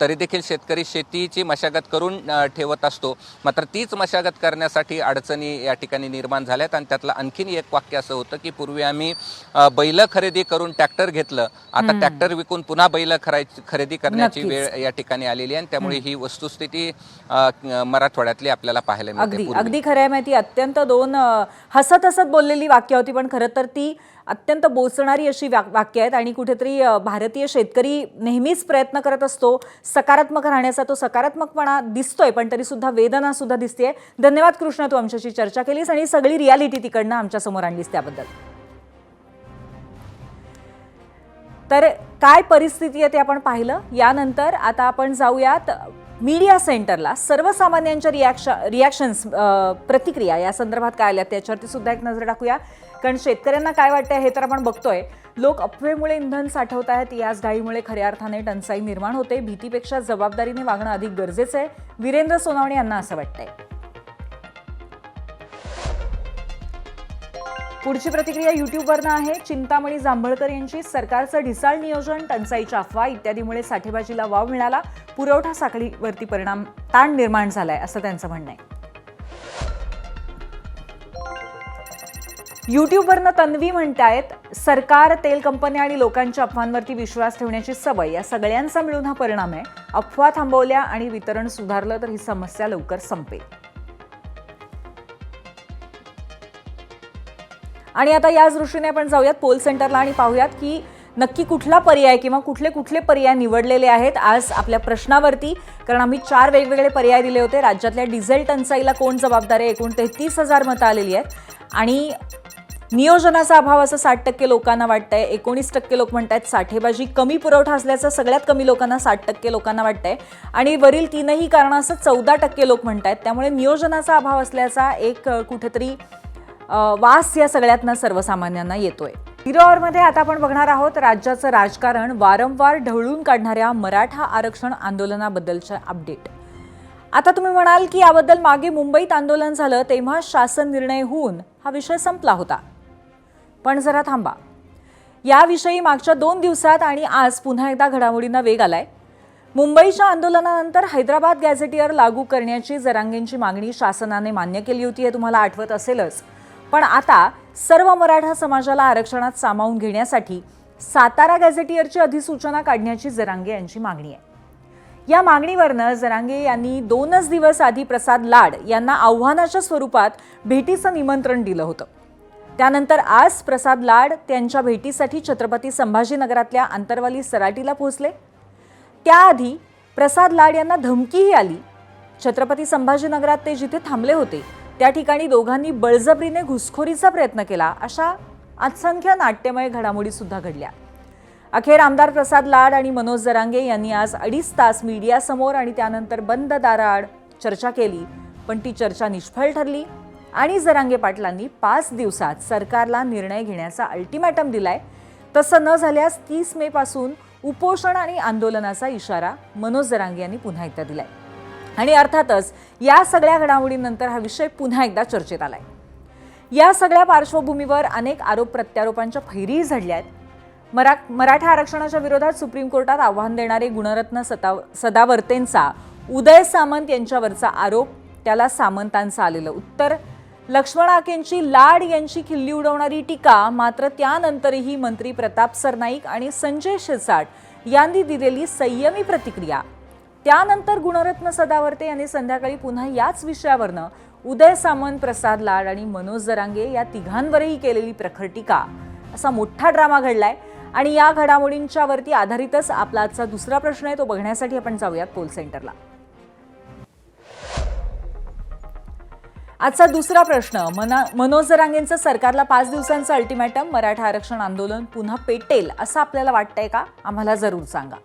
[SPEAKER 5] तरी देखील शेतकरी शेतीची मशागत करून ठेवत असतो, मात्र तीच मशागत करण्यासाठी अडचणी या ठिकाणी निर्माण झाल्यात. आणि त्यातलं आणखीन एक वाक्य असं होतं की पूर्वी आम्ही बैल खरेदी करून ट्रॅक्टर घेतलं, आता ट्रॅक्टर विकून पुन्हा बैल खरेदी करण्याची वेळ या ठिकाणी आलेली आहे. त्यामुळे ही वस्तुस्थिती मराठवाड्यातली आपल्याला पाहायला मिळते.
[SPEAKER 1] अगदी खरं आहे. माहिती अत्यंत दोन हसत हसत बोललेली वाक्य होती, पण खरं तर ती अत्यंत बोचणारी अशी वाक्य आहेत. आणि कुठेतरी भारतीय शेतकरी नेहमीच प्रयत्न करत असतो सकारात्मक राहण्याचा, तो सकारात्मकपणा दिसतोय, पण तरी सुद्धा वेदना सुद्धा दिसतेय. धन्यवाद कृष्णा, तू आमच्याशी चर्चा केलीस आणि सगळी रियालिटी तिकडनं आमच्या समोर आणलीस त्याबद्दल. तर काय परिस्थिती आहे ते आपण पाहिलं. यानंतर आता आपण जाऊयात मीडिया सेंटरला. सर्वसामान्यांच्या रिॲक्शन्स, प्रतिक्रिया या संदर्भात काय आल्या त्याच्यावरती सुद्धा एक नजर टाकूया, कारण शेतकऱ्यांना काय वाटतंय हे तर आपण बघतोय. लोक अफवेमुळे इंधन साठवत आहेत, याच घाईमुळे खऱ्या अर्थाने टंचाई निर्माण होते. भीतीपेक्षा जबाबदारीने वागणं अधिक गरजेचं आहे, वीरेंद्र सोनावणे यांना असं वाटतंय. पुढची प्रतिक्रिया युट्यूबवरनं आहे. चिंतामणी जांभळकर यांची. सरकारचं ढिसाळ नियोजन, टंचाईच्या अफवा इत्यादीमुळे साठेबाजीला वाव मिळाला, पुरवठा साखळीवरती ताण निर्माण झालाय, असं त्यांचं म्हणणं आहे. युट्यूबवरनं तन्वी म्हणतायत, सरकार, तेल कंपन्या आणि लोकांच्या अफवांवरती विश्वास ठेवण्याची सवय, या सगळ्यांचा मिळून हा परिणाम आहे. अफवा थांबवल्या आणि वितरण सुधारलं तर ही समस्या लवकर संपेल. आणि आता याच दृष्टीने आपण जाऊयात पोल सेंटरला आणि पाहूयात की नक्की कुठला पर्याय किंवा कुठले पर्याय निवडलेले आहेत आज आपल्या प्रश्नावरती, कारण आम्ही 4 वेगवेगळे पर्याय दिले होते. राज्यातल्या डिझेल टंचाईला कोण जबाबदार आहे? एकूण 33,000 मतं आलेली आहेत. आणि नियोजनाचा अभाव असं 60% लोकांना वाटतंय. 19% लोक म्हणतात साठेबाजी, कमी पुरवठा असल्याचं सगळ्यात कमी लोकांना 60% लोकांना वाटतंय. आणि वरील 3ही कारणं असं 14% लोक म्हणतात. त्यामुळे नियोजनाचा अभाव असल्याचा एक कुठेतरी वास या सगळ्यातनं सर्वसामान्यांना येतोय. 0 आवरमध्ये आता आपण बघणार आहोत राज्याचं राजकारण, वारंवार ढवळून काढणाऱ्या मराठा आरक्षण आंदोलनाबद्दलच्या अपडेट. आता तुम्ही म्हणाल की याबद्दल मागे मुंबईत आंदोलन झालं तेव्हा शासन निर्णय होऊन हा विषय संपला होता. पण जरा थांबा, याविषयी मागच्या 2 दिवसात आणि आज पुन्हा एकदा घडामोडींना वेग आलाय. मुंबईच्या आंदोलनानंतर हैदराबाद गॅझेटियर लागू करण्याची जरांगेंची मागणी शासनाने मान्य केली होती, हे तुम्हाला आठवत असेलच. पण आता सर्व मराठा समाजाला आरक्षणात सामावून घेण्यासाठी सातारा गॅझेटियरची अधिसूचना काढण्याची जरांगे यांची मागणी आहे. या मागणीवरनं जरांगे यांनी 2च दिवस आधी प्रसाद लाड यांना आव्हानाच्या स्वरूपात भेटीचं निमंत्रण दिलं होतं. त्यानंतर आज प्रसाद लाड त्यांच्या भेटीसाठी छत्रपती संभाजीनगरातल्या आंतरवाली सराटीला पोहोचले. त्याआधी प्रसाद लाड यांना धमकीही आली. छत्रपती संभाजीनगरात ते जिथे थांबले होते त्या ठिकाणी दोघांनी बळजबरीने घुसखोरीचा प्रयत्न केला, अशा असंख्य नाट्यमय घडामोडी सुद्धा घडल्या. अखेर आमदार प्रसाद लाड आणि मनोज जरांगे यांनी आज 2.5 तास मीडियासमोर आणि त्यानंतर बंद दाराआड चर्चा केली. पण ती चर्चा निष्फळ ठरली आणि जरांगे पाटलांनी 5 दिवसात सरकारला निर्णय घेण्याचा अल्टिमॅटम दिलाय. तसं न झाल्यास 30 मे पासून उपोषण आणि आंदोलनाचा इशारा मनोज जरांगे यांनी पुन्हा एकदा दिलाय. आणि अर्थातच या सगळ्या घडामोडींनंतर हा विषय पुन्हा एकदा चर्चेत आलाय. या सगळ्या पार्श्वभूमीवर अनेक आरोप प्रत्यारोपांच्या फैरीही झडल्या आहेत. मराठा आरक्षणाच्या विरोधात सुप्रीम कोर्टात आव्हान देणारे गुणरत्न सदावर्तेंचा उदय सामंत यांच्यावरचा आरोप, त्याला सामंतांचं आलेलं उत्तर, लक्ष्मण आकेंची लाड यांची खिल्ली उडवणारी टीका, मात्र त्यानंतरही मंत्री प्रताप सरनाईक आणि संजय शिरसाट यांनी दिलेली संयमी प्रतिक्रिया, त्यानंतर गुणरत्न सदावर्ते यांनी संध्याकाळी पुन्हा याच विषयावरनं उदय सामंत, प्रसाद लाड आणि मनोज जरांगे या तिघांवरही केलेली प्रखर टीका, असा मोठा ड्रामा घडलाय. आणि या घडामोडींच्या वरती आधारितच आपला आजचा दुसरा प्रश्न आहे, तो बघण्यासाठी आपण जाऊयात पोल सेंटरला. आजचा दुसरा प्रश्न, मनोज जरांगेंचं सरकारला 5 दिवसांचं अल्टिमॅटम, मराठा आरक्षण आंदोलन पुन्हा पेटेल असं आपल्याला वाटतंय का? आम्हाला जरूर सांगा.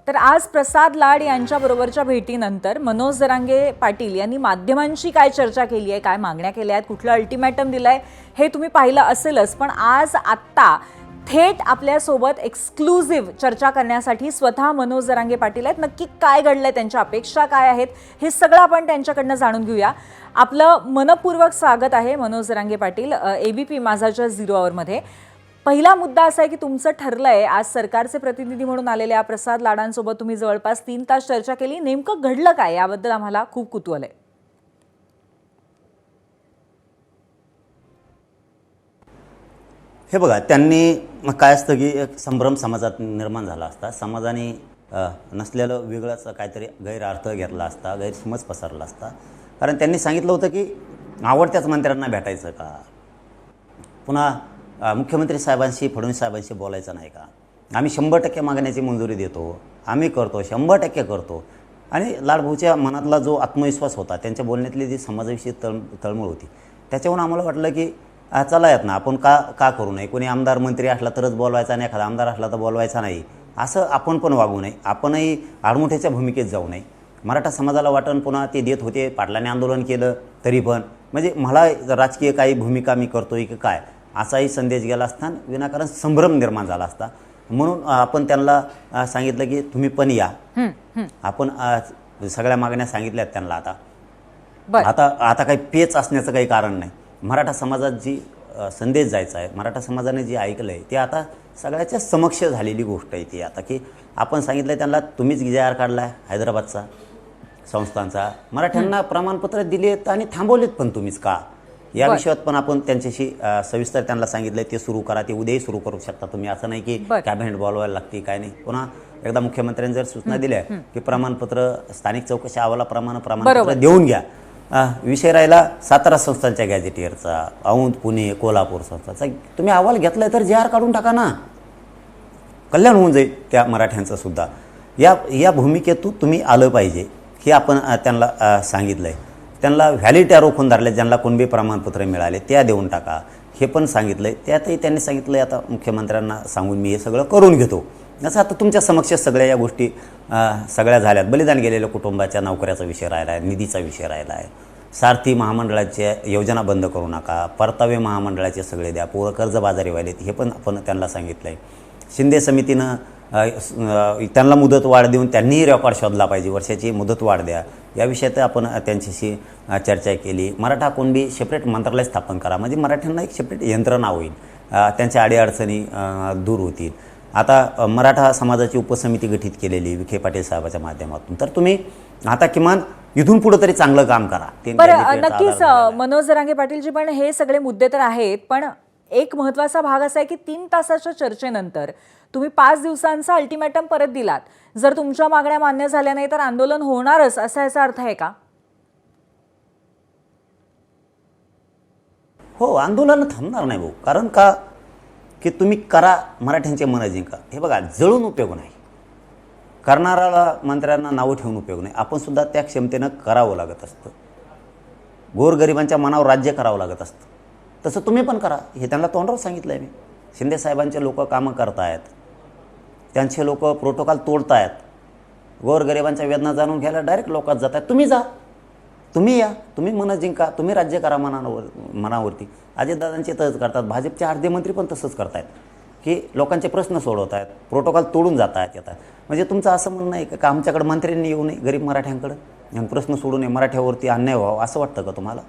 [SPEAKER 1] तर आज प्रसाद लाड यांच्याबरोबरच्या भेटीनंतर मनोज जरांगे पाटील यांनी माध्यमांशी काय चर्चा केली आहे, काय मागण्या केल्या आहेत, कुठलं अल्टिमॅटम दिलंय हे तुम्ही पाहिलं असेलच. पण आज आत्ता थेट आपल्यासोबत एक्सक्लुझिव्ह चर्चा करण्यासाठी स्वतः मनोज जरांगे पाटील आहेत. नक्की काय घडलंय, त्यांच्या अपेक्षा काय आहेत, हे सगळं आपण त्यांच्याकडनं जाणून घेऊया. आपलं मनपूर्वक स्वागत आहे मनोज जरांगे पाटील ABP माझाच्या 0 आवरमध्ये. पहिला मुद्दा असा आहे की तुमचं ठरलंय, आज सरकारचे प्रतिनिधी म्हणून आलेल्या प्रसाद लाडांसोबत तुम्ही जवळपास 3 तास चर्चा केली. नेमकं घडलं काय याबद्दल आम्हाला खूप कुतूहल आहे.
[SPEAKER 14] हे बघा, त्यांनी काय असतं की एक संभ्रम समाजात निर्माण झाला असता, समाजाने नसलेलं वेगळंच काहीतरी गैरअर्थ घेतला असता, गैरसमज पसरला असता. कारण त्यांनी सांगितलं होतं की आवडत्याच मंत्र्यांना भेटायचं का, पुन्हा मुख्यमंत्री साहेबांशी, फडणवीस साहेबांशी बोलायचं नाही का, आम्ही 100% मागण्याची मंजुरी देतो, आम्ही करतो, 100% करतो. आणि लाडभाऊच्या मनातला जो आत्मविश्वास होता, त्यांच्या बोलण्यातली जी समाजाविषयी तळमळ होती, त्याच्यावरून आम्हाला वाटलं की चला येत ना, आपण का करू नये, कोणी आमदार मंत्री असला तरच बोलवायचा आणि एखादा आमदार असला तर बोलवायचा नाही, असं आपण पण वागू नये, आपणही आडमुठ्याच्या भूमिकेत जाऊ नये. मराठा समाजाला वाटण पुन्हा ते देत होते, पाटलाने आंदोलन केलं तरी पण, म्हणजे मला राजकीय काही भूमिका मी करतोय की काय, असाही संदेश गेला असताना विनाकारण संभ्रम निर्माण झाला असता. म्हणून आपण त्यांना सांगितलं की तुम्ही पण या. आपण सगळ्या मागण्या सांगितल्यात त्यांना. आता काही पेच असण्याचं काही कारण नाही. मराठा समाजात जी संदेश जायचा आहे, मराठा समाजाने जे ऐकलं आहे ते आता सगळ्याच्या समक्ष झालेली गोष्ट आहे ती. आता की आपण सांगितलं त्यांना, तुम्हीच GR काढला आहे हैदराबादचा संस्थांचा, मराठ्यांना प्रमाणपत्र दिलेत आणि थांबवलेत पण तुम्हीच का, या विषयात पण आपण त्यांच्याशी सविस्तर त्यांना सांगितलं. ते सुरू करा, ते उद्याही सुरू करू शकता तुम्ही, असं नाही की कॅबिनेट बोलवायला लागते काय नाही. पुन्हा एकदा मुख्यमंत्र्यांनी जर सूचना दिल्या की प्रमाणपत्र स्थानिक चौकशी अहवाला प्रमाणपत्र देऊन घ्या. विषय राहिला सातारा संस्थांच्या गॅझेटियरचा, औंध, पुणे, कोल्हापूर संस्थांचा, तुम्ही अहवाल घेतलाय तर GR काढून टाका ना, कल्याण होऊन जाईल त्या मराठ्यांचं सुद्धा. या भूमिकेतून तुम्ही आलं पाहिजे हे आपण त्यांना सांगितलं आहे. त्यांना व्हॅलिडिटी रोखून धरले, ज्यांना कुणबी प्रमाणपत्र मिळाले त्या देऊन टाका हे पण सांगितलं आहे. त्यातही त्यांनी सांगितलं आहे आता मुख्यमंत्र्यांना सांगून मी हे सगळं करून घेतो. जसं आता तुमच्या समक्ष सगळ्या या गोष्टी सगळ्या झाल्यात. बलिदान गेलेल्या कुटुंबाच्या नोकऱ्याचा विषय राहिला आहे, निधीचा विषय राहिला आहे, सारथी महामंडळाच्या योजना बंद करू नका, परतावे महामंडळाचे सगळे द्या, पोरं कर्जबाजारी व्हायलेत हे पण आपण त्यांना सांगितलं आहे. शिंदे समितीनं त्यांना मुदतवाढ देऊन त्यांनीही रेकॉर्ड शोधला पाहिजे, वर्षाची मुदतवाढ द्या, या विषयात आपण त्यांच्याशी चर्चा केली. मराठा कुणबी सेपरेट मंत्रालय स्थापन करा, म्हणजे मराठ्यांना एक सेपरेट यंत्रणा होईल, त्यांच्या अडीअडचणी दूर होतील. आता मराठा समाजाची उपसमिती गठीत केलेली विखे पाटील साहेबाच्या माध्यमातून, तर तुम्ही आता किमान इथून पुढे तरी चांगलं काम करा.
[SPEAKER 1] बरं, नक्कीच मनोज जरांगे पाटीलजी, पण हे सगळे मुद्दे तर आहेत, पण एक महत्त्वाचा भाग असा आहे की 3 तासाच्या चर्चेनंतर तुम्ही 5 दिवसांचा अल्टिमेटम परत दिलात. जर तुमच्या मागण्या मान्य झाल्या नाही तर आंदोलन होणारच, असा याचा अर्थ आहे का?
[SPEAKER 14] हो, आंदोलन थांबणार नाही भाऊ. कारण का की तुम्ही करा, मराठ्यांचे मन जिंका. हे बघा, जळून उपयोग नाही, करणाऱ्याला मंत्र्यांना नावं ठेवून उपयोग नाही. आपण सुद्धा त्या क्षमतेनं करावं लागत असतं, गोरगरिबांच्या मनावर राज्य करावं लागत असतं. तसं तुम्ही पण करा, हे त्यांना तोंडावर सांगितलं आहे मी. शिंदे साहेबांचे लोक कामं करतायत, त्यांचे लोक प्रोटोकॉल तोडतायत, गोरगरिबांच्या वेदना जाणून घ्यायला डायरेक्ट लोकात जात आहेत. तुम्ही जा, तुम्ही या, तुम्ही मन जिंका, तुम्ही राज्य करा मनावरती. अजितदादांचे तसंच करतात, भाजपचे अर्धे मंत्री पण तसंच करतायत की लोकांचे प्रश्न सोडवत आहेत, प्रोटोकॉल तोडून जात आहेत, येतात. म्हणजे तुमचं असं म्हणणं आहे का आमच्याकडे मंत्र्यांनी येऊ नये, गरीब मराठ्यांकडं आणि प्रश्न सोडू नये, मराठ्यावरती अन्याय व्हावा असं वाटतं का तुम्हाला?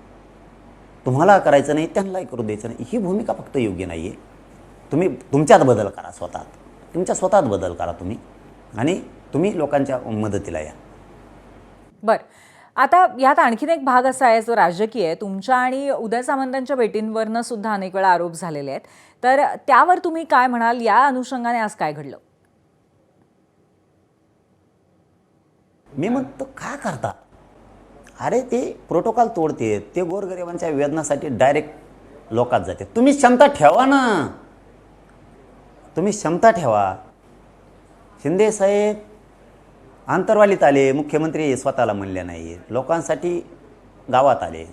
[SPEAKER 14] तुम्हाला करायचं नाही, त्यांनाही करू द्यायचं नाही, ही भूमिका फक्त योग्य नाही आहे. तुम्ही तुमच्यात बदल करा, तुमच्या स्वतःत बदल करा तुम्ही, आणि तुम्ही लोकांच्या मदतीला या.
[SPEAKER 1] बरं, आता यात आणखीन एक भाग असा आहे जो राजकीय आहे. तुमच्या आणि उदय सामंतांच्या भेटींवरनं सुद्धा अनेक वेळा आरोप झालेले आहेत, तर त्यावर तुम्ही काय म्हणाल? या अनुषंगाने आज काय घडलं?
[SPEAKER 14] मी म्हणतो का करता? अरे ते प्रोटोकॉल तोडते, ते गोरगरिबांच्या वेदनासाठी डायरेक्ट लोकात जाते. तुम्ही क्षमता ठेवा ना, तुम्ही क्षमता ठेवा. शिंदे साहेब आंतरवालीत आले, मुख्यमंत्री स्वतःला म्हणले नाही, लोकांसाठी गावात आले,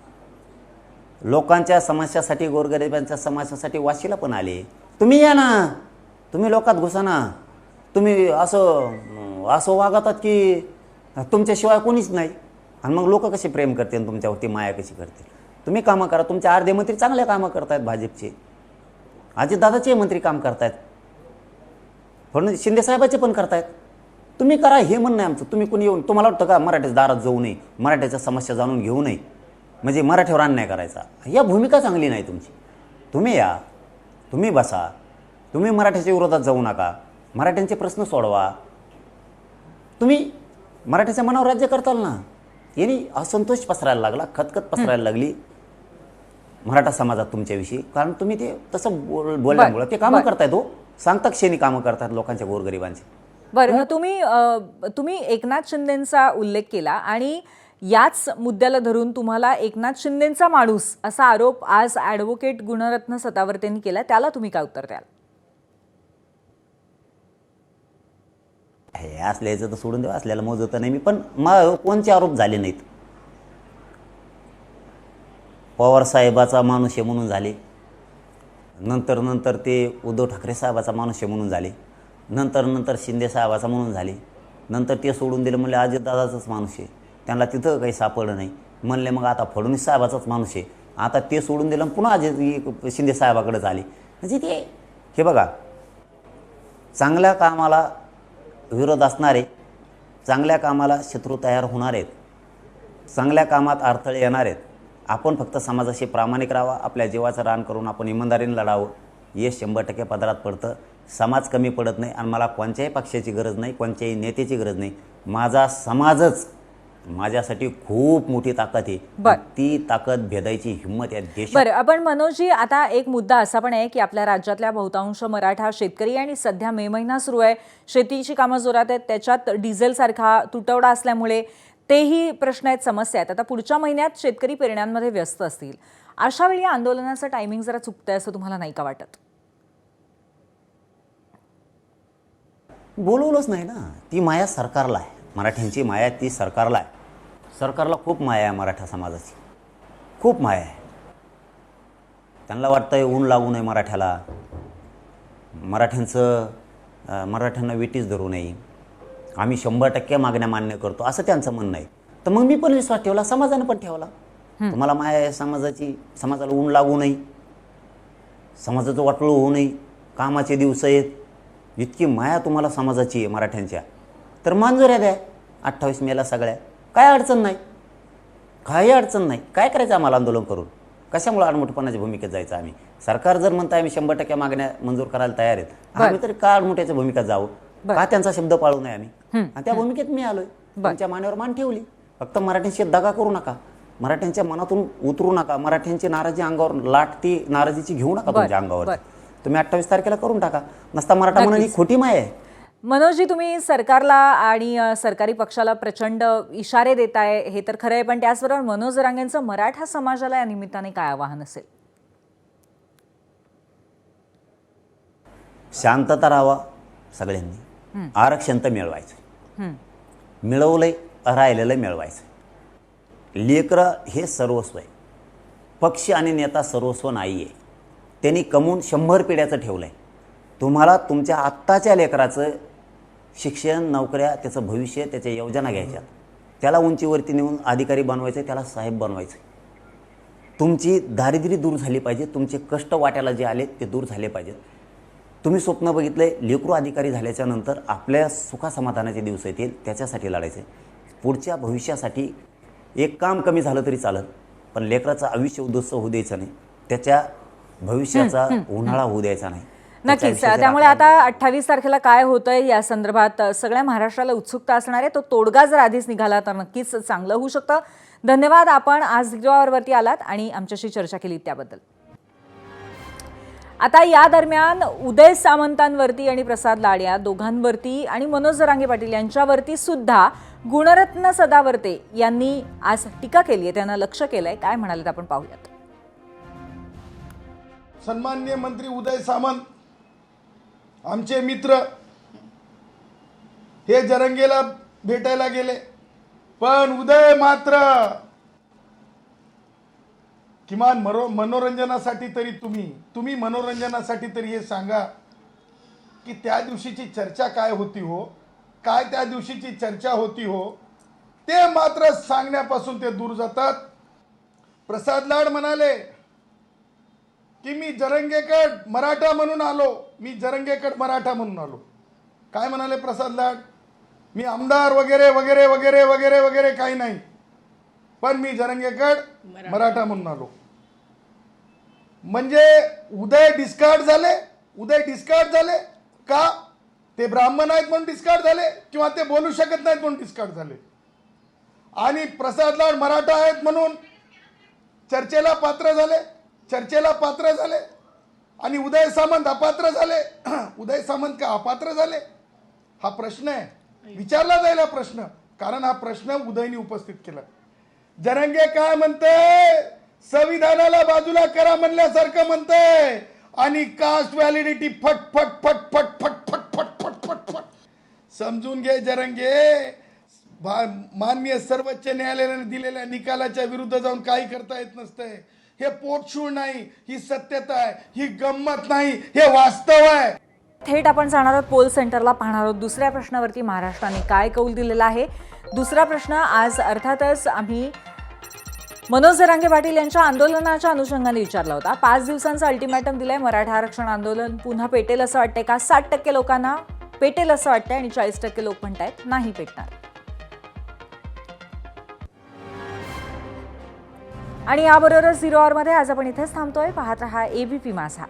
[SPEAKER 14] लोकांच्या समस्यासाठी, गोरगरिबांच्या समस्यासाठी वाशीला पण आले. तुम्ही या ना, तुम्ही लोकात घुसा ना. तुम्ही असं वागतात की तुमच्याशिवाय कोणीच नाही, आणि मग लोक कसे प्रेम करतील तुमच्यावरती, माया कशी करतील? तुम्ही कामं करा. तुमचे अर्धे मंत्री चांगले कामं करतायत, भाजपचे अजितदादाचे मंत्री काम करतायत, फडणवीस शिंदे साहेबाचे पण करतायत. तुम्ही करा, हे म्हणणं आहे आमचं. तुम्ही कोणी येऊन तुम्हाला वाटतं का मराठ्याच्या दारात जाऊ नये, मराठ्याच्या समस्या जाणून घेऊ नये, म्हणजे मराठ्यावर अन्याय करायचा? या भूमिका चांगली नाही तुमची. तुम्ही या, तुम्ही बसा, तुम्ही मराठ्याच्या विरोधात जाऊ नका, मराठ्यांचे प्रश्न सोडवा. तुम्ही मराठ्याच्या मनावर राज्य करताल ना. यांनी असंतोष पसरायला लागला, खतखत पसरायला लागली मराठा समाजात तुमच्याविषयी, कारण तुम्ही ते तसं बोलल्यामुळं ते कामं करतायत. हो, सांगता क्षणी कामं करतात लोकांच्या, गोरगरिबांचे.
[SPEAKER 1] बरं, तुम्ही एकनाथ शिंदेंचा उल्लेख केला आणि याच मुद्द्याला धरून तुम्हाला एकनाथ शिंदेंचा माणूस असा आरोप आज ॲडव्होकेट गुणरत्न सतावर्तेंनी केला, त्याला तुम्ही काय उत्तर द्याल?
[SPEAKER 14] हे असल्याचं तर सोडून देऊ, असल्याला मोजत नाही मी, पण कोणते आरोप झाले नाहीत. पवार साहेबाचा माणूस आहे म्हणून झाले, नंतर ते उद्धव ठाकरे साहेबाचा माणूस आहे म्हणून झाले, नंतर शिंदे साहेबाचा म्हणून झाले, नंतर ते सोडून दिलं म्हणले अजितदादाचाच माणूस आहे, त्यांना तिथं काही सापडलं नाही म्हणले, मग आता फडणवीस साहेबाचाच माणूस आहे, आता ते सोडून दिलं पुन्हा शिंदे साहेबाकडेच आले. म्हणजे ते हे बघा, चांगल्या कामाला विरोध असणारे, चांगल्या कामाला शत्रू तयार होणार आहेत, चांगल्या कामात अडथळे येणार आहेत. आपण फक्त समाजाशी प्रामाणिक राहावा, आपल्या जीवाचं रान करून आपण इमानदारीने लढावं. यश 100% पदरात पडतं. समाज कमी पडत नाही, आणि मला कोणत्याही पक्षाची गरज नाही, कोणत्याही नेत्याची गरज नाही. माझा समाजच माझ्यासाठी खूप मोठी ताकद आहे. ती ताकद भेदायची हिंमत या देशात.
[SPEAKER 1] बरं, आपण मनोजजी, आता एक मुद्दा असा पण आहे की आपल्या राज्यातल्या बहुतांश मराठा शेतकरी, आणि सध्या मे महिना सुरू आहे, शेतीची कामं जोरात आहेत, त्याच्यात डिझेलसारखा तुटवडा असल्यामुळे तेही प्रश्न आहेत, समस्या आहेत. आता पुढच्या महिन्यात शेतकरी पेरण्यांमध्ये व्यस्त असतील, अशा वेळी आंदोलनाचं टायमिंग जरा चुकतंय असं तुम्हाला नाही का वाटत?
[SPEAKER 14] बोलवलंच नाही ना. ती माया सरकारला आहे, मराठ्यांची माया ती सरकारला आहे. सरकारला खूप माया आहे मराठा समाजाची, खूप माया आहे. त्यांना वाटतंय ऊन लागू नये मराठ्याला, मराठ्यांचं मराठ्यांना विटीच धरू नये, आम्ही 100% मागण्या मान्य करतो असं त्यांचं म्हणणं आहे. तर मग मी पण विश्वास ठेवला, समाजानं पण ठेवला. तुम्हाला माया आहे समाजाची, समाजाला ऊन लागू नये, समाजाचं वाटोळं होऊ नये, कामाचे दिवस आहेत, इतकी माया तुम्हाला समाजाची आहे मराठ्यांच्या, तर मंजुऱ्या द्या 28 मेला सगळ्या, काय अडचण नाही, काही अडचण नाही. काय करायचं आम्हाला आंदोलन करून, कशामुळे आडमुठेपणाच्या भूमिकेत जायचं आम्ही? सरकार जर म्हणतं आम्ही 100% मागण्या मंजूर करायला तयार आहेत, आम्ही तरी का आडमुठ्याच्या भूमिकेत जावं? का त्यांचा शब्द पाळू नये आम्ही? आणि त्या भूमिकेत मी आलोय, त्यांच्या मानेवर मान ठेवली. फक्त मराठ्यांशी दगा करू नका, मराठ्यांच्या मनातून उतरू नका, मराठ्यांची नाराजी अंगावर लाटती नाराजीची घेऊ नका तुमच्या अंगावर. तुम्ही 28 तारखेला करून टाका. नसता मराठा म्हणून ही खोटी माय आहे.
[SPEAKER 1] मनोजजी, तुम्ही सरकारला आणि सरकारी पक्षाला प्रचंड इशारे देताय, हे तर खरं आहे, पण त्याचबरोबर मनोज जरांगेंचं मराठा समाजाला या निमित्ताने काय आवाहन असेल?
[SPEAKER 14] शांतता राहावा सगळ्यांनी, आरक्षण तर मिळवायचं, मिळवलंय राहिलेलं मिळवायचं. लेकरं हे सर्वस्व आहे, पक्ष आणि नेता सर्वस्व नाही आहे. त्यांनी कमवून 100 पिढ्याचं ठेवलं आहे. तुम्हाला तुमच्या आत्ताच्या लेकराचं शिक्षण, नोकऱ्या, त्याचं भविष्य, त्याच्या योजना घ्यायच्यात, त्याला उंचीवरती नेऊन अधिकारी बनवायचं, त्याला साहेब बनवायचं. तुमची दारिद्र्य दूर झाली पाहिजे, तुमचे कष्ट वाट्याला जे आले ते दूर झाले पाहिजेत. तुम्ही स्वप्न बघितलं आहे लेकरू अधिकारी झाल्याच्या नंतर आपल्या सुखासमाधानाचे दिवस येतील, त्याच्यासाठी लढायचं. पुढच्या भविष्यासाठी एक काम कमी झालं तरी चालत, पण लेकराचं आयुष्य उद्ध्वस्त होऊ द्यायचं नाही, त्याच्या भविष्याचा उन्हाळा होऊ द्यायचा नाही.
[SPEAKER 1] नक्कीच. त्यामुळे आता 28 तारखेला काय होतंय या संदर्भात सगळ्या महाराष्ट्राला उत्सुकता असणार आहे. तो तोडगा जर आधीच निघाला तर नक्कीच चांगलं होऊ शकतं. धन्यवाद, आपण आज वरती आलात आणि आमच्याशी चर्चा केली त्याबद्दल. आता या दरम्यान उदय सामंतांवरती आणि प्रसाद लाड या दोघांवरती आणि मनोज जरांगे पाटील यांच्यावरती सुद्धा गुणरत्न सदावर्ते यांनी आज टीका केली आहे, त्यांना लक्ष केलंय. काय म्हणाले आपण पाहूयात.
[SPEAKER 15] सन्माननीय मंत्री उदय सामंत आमचे मित्र हे जरंगेला भेटायला गेले, पण उदय मात्र किमान मनोरंजनासाठी तरी तुम्ही मनोरंजनासाठी तरी हे सांगा की त्या दिवशीची चर्चा काय होती हो, काय त्या दिवशीची चर्चा होती हो, ते मात्र सांगण्यापासून ते दूर जातात. प्रसाद लाड म्हणाले की मी जरंगेकड मराठा म्हणून आलो, मी जरंगेकड मराठा म्हणून आलो. काय म्हणाले प्रसाद लाड? मी आमदार वगैरे वगैरे वगैरे वगैरे वगैरे काही नाही, पण मी जरंगेकड मराठा म्हणून आलो. म्हणजे उदय डिस्कार्ड झाले, उदय डिस्कार्ड झाले का? ते ब्राह्मण आहेत म्हणून डिस्कार्ड झाले, किंवा ते बोलू शकत नाहीत म्हणून डिस्कार्ड झाले? आणि प्रसाद लाड मराठा आहेत म्हणून चर्चेला पात्र झाले, चर्चेला पात्र झाले, आणि उदय सामंत अपात्र झाले. उदय सामंत का अपात्र झाले? हा प्रश्न आहे, विचारला जाईल हा प्रश्न, कारण हा प्रश्न उदयने उपस्थित केला. जरंगे काय म्हणते? संविधानाला बाजूला करा म्हणल्यासारखं म्हणते, आणि कास्ट व्हॅलिडिटी फट फट फट फट फट फट फट फट फट फट. समजून घे जरंगे, माननीय सर्वोच्च न्यायालयाने दिलेल्या निकालाच्या विरुद्ध जाऊन काही करता येत नसतंय. हे पोटशूळ नाही, ही सत्यता आहे, ही गंमत नाही, हे वास्तव आहे.
[SPEAKER 1] थेट आपण जाणार आहोत पोल सेंटरला, पाहणार आहोत दुसऱ्या प्रश्नावरती महाराष्ट्राने काय कौल दिलेला आहे. दुसरा प्रश्न आज अर्थातच आम्ही मनोज जरांगे पाटील यांच्या आंदोलनाच्या अनुषंगाने विचारला होता. 5 दिवसांचा अल्टिमॅटम दिलाय. मराठा आरक्षण आंदोलन पुन्हा पेटेल असं वाटतंय का? 60% लोकांना पेटेल असं वाटतंय आणि 40% लोक म्हणतायत नाही पेटणार. आणि याबरोबरच 0 आवरमध्ये आज आपण इथेच थांबतोय. पाहत रहा ABP माझा.